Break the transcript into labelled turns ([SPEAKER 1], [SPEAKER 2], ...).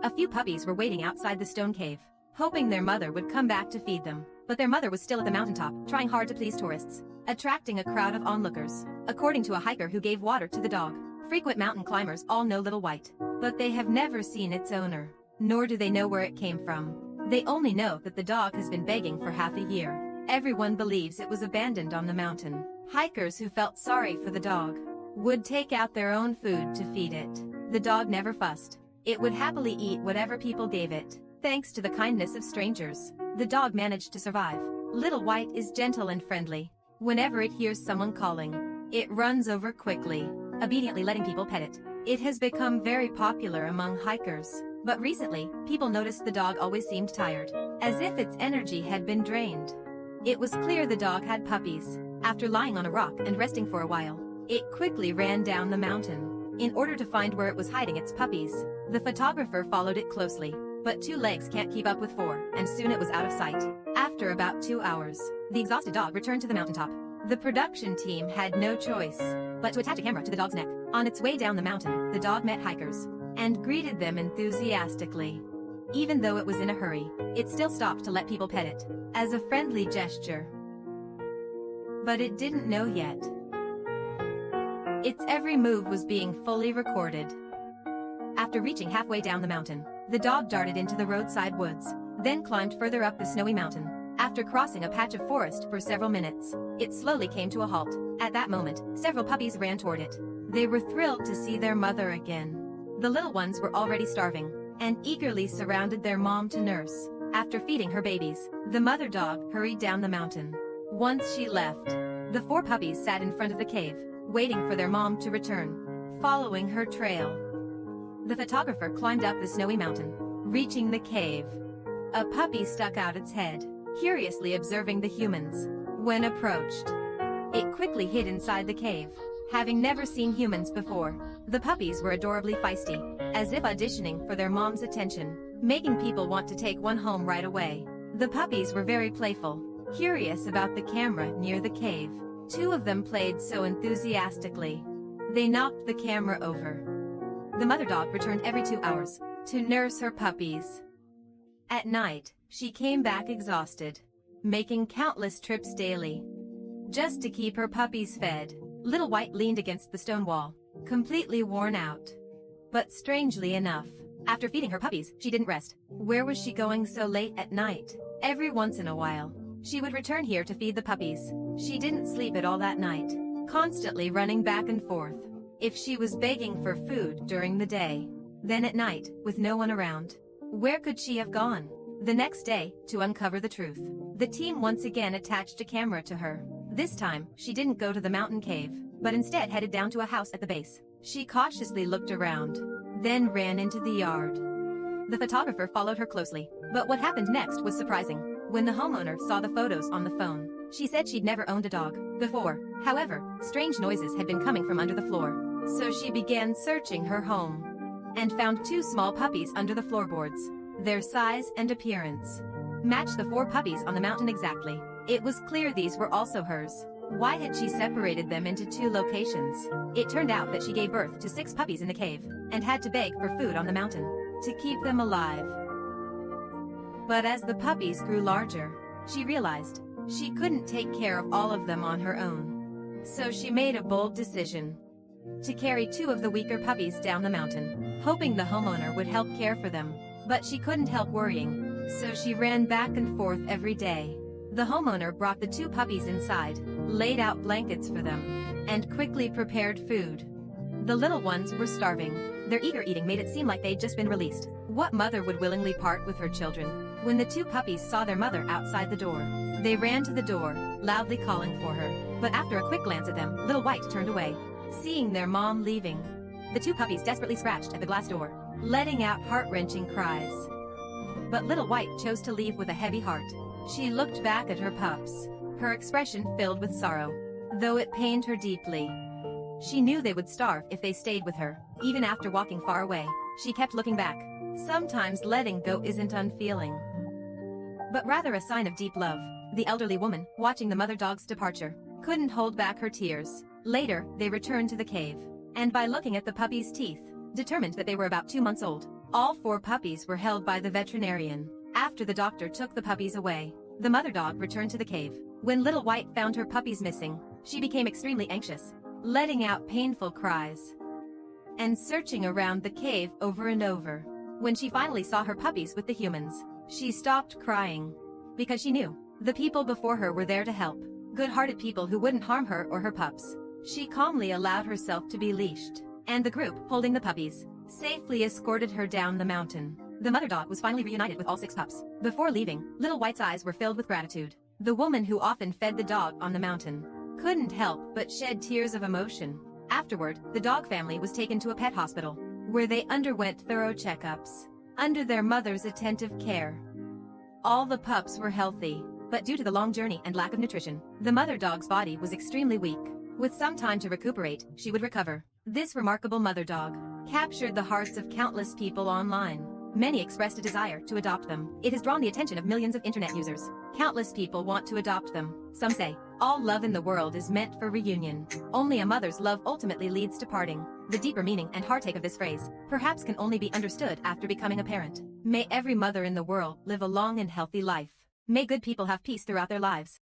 [SPEAKER 1] A few puppies were waiting outside the stone cave, hoping their mother would come back to feed them. But their mother was still at the mountaintop, trying hard to please tourists, attracting a crowd of onlookers. According to a hiker who gave water to the dog, frequent mountain climbers all know Little White, but they have never seen its owner, nor do they know where it came from. They only know that the dog has been begging for half a year. Everyone believes it was abandoned on the mountain. Hikers who felt sorry for the dog would take out their own food to feed it. The dog never fussed. It would happily eat whatever people gave it. Thanks to the kindness of strangers, the dog managed to survive. Little White is gentle and friendly. Whenever it hears someone calling, it runs over quickly, obediently letting people pet it. It has become very popular among hikers, but recently, people noticed the dog always seemed tired, as if its energy had been drained. It was clear the dog had puppies. After lying on a rock and resting for a while, it quickly ran down the mountain. In order to find where it was hiding its puppies, the photographer followed it closely. But 2 legs can't keep up with 4, and soon it was out of sight. After about 2 hours, the exhausted dog returned to the mountaintop. The production team had no choice but to attach a camera to the dog's neck. On its way down the mountain, the dog met hikers and greeted them enthusiastically. Even though it was in a hurry, it still stopped to let people pet it, as a friendly gesture. But it didn't know yet. Its every move was being fully recorded. After reaching halfway down the mountain, the dog darted into the roadside woods, then climbed further up the snowy mountain. After crossing a patch of forest for several minutes, it slowly came to a halt. At that moment, several puppies ran toward it. They were thrilled to see their mother again. The little ones were already starving, and eagerly surrounded their mom to nurse. After feeding her babies, the mother dog hurried down the mountain. Once she left, the 4 puppies sat in front of the cave, waiting for their mom to return, following her trail. The photographer climbed up the snowy mountain, reaching the cave. A puppy stuck out its head, curiously observing the humans. When approached, it quickly hid inside the cave. Having never seen humans before, the puppies were adorably feisty, as if auditioning for their mom's attention, making people want to take one home right away. The puppies were very playful, curious about the camera near the cave. 2 of them played so enthusiastically, they knocked the camera over. The mother dog returned every 2 hours to nurse her puppies. At night, she came back exhausted, making countless trips daily, just to keep her puppies fed. Little White leaned against the stone wall, completely worn out. But strangely enough, after feeding her puppies, she didn't rest. Where was she going so late at night? Every once in a while, she would return here to feed the puppies. She didn't sleep at all that night, constantly running back and forth. If she was begging for food during the day, then at night, with no one around, where could she have gone? The next day, to uncover the truth, the team once again attached a camera to her. This time, she didn't go to the mountain cave, but instead headed down to a house at the base. She cautiously looked around, then ran into the yard. The photographer followed her closely, but what happened next was surprising. When the homeowner saw the photos on the phone, she said she'd never owned a dog before. However, strange noises had been coming from under the floor. So she began searching her home, and found 2 small puppies under the floorboards. Their size and appearance matched the 4 puppies on the mountain exactly. It was clear these were also hers. Why had she separated them into 2 locations? It turned out that she gave birth to 6 puppies in the cave, and had to beg for food on the mountain to keep them alive. But as the puppies grew larger, she realized she couldn't take care of all of them on her own. So she made a bold decision to carry 2 of the weaker puppies down the mountain, hoping the homeowner would help care for them. But she couldn't help worrying, so she ran back and forth every day. The homeowner brought the 2 puppies inside, laid out blankets for them, and quickly prepared food. The little ones were starving. Their eager eating made it seem like they'd just been released. What mother would willingly part with her children? When the 2 puppies saw their mother outside the door, they ran to the door, loudly calling for her. But after a quick glance at them, Little White turned away, seeing their mom leaving. The 2 puppies desperately scratched at the glass door, letting out heart-wrenching cries. But Little White chose to leave with a heavy heart. She looked back at her pups, her expression filled with sorrow, though it pained her deeply. She knew they would starve if they stayed with her. Even after walking far away, she kept looking back. Sometimes letting go isn't unfeeling, but rather a sign of deep love. The elderly woman, watching the mother dog's departure, couldn't hold back her tears. Later, they returned to the cave, and by looking at the puppy's teeth, determined that they were about 2 months old. All 4 puppies were held by the veterinarian. After the doctor took the puppies away, the mother dog returned to the cave. When Little White found her puppies missing, she became extremely anxious, letting out painful cries and searching around the cave over and over. When she finally saw her puppies with the humans, she stopped crying because she knew the people before her were there to help, good-hearted people who wouldn't harm her or her pups. She calmly allowed herself to be leashed, and the group, holding the puppies, safely escorted her down the mountain. The mother dog was finally reunited with all 6 pups. Before leaving, Little White's eyes were filled with gratitude. The woman who often fed the dog on the mountain couldn't help but shed tears of emotion. Afterward, the dog family was taken to a pet hospital, where they underwent thorough checkups under their mother's attentive care. All the pups were healthy, but due to the long journey and lack of nutrition, the mother dog's body was extremely weak. With some time to recuperate, she would recover. This remarkable mother dog captured the hearts of countless people online. Many expressed a desire to adopt them. It has drawn the attention of millions of internet users. Countless people want to adopt them. Some say, all love in the world is meant for reunion. Only a mother's love ultimately leads to parting. The deeper meaning and heartache of this phrase perhaps can only be understood after becoming a parent. May every mother in the world live a long and healthy life. May good people have peace throughout their lives.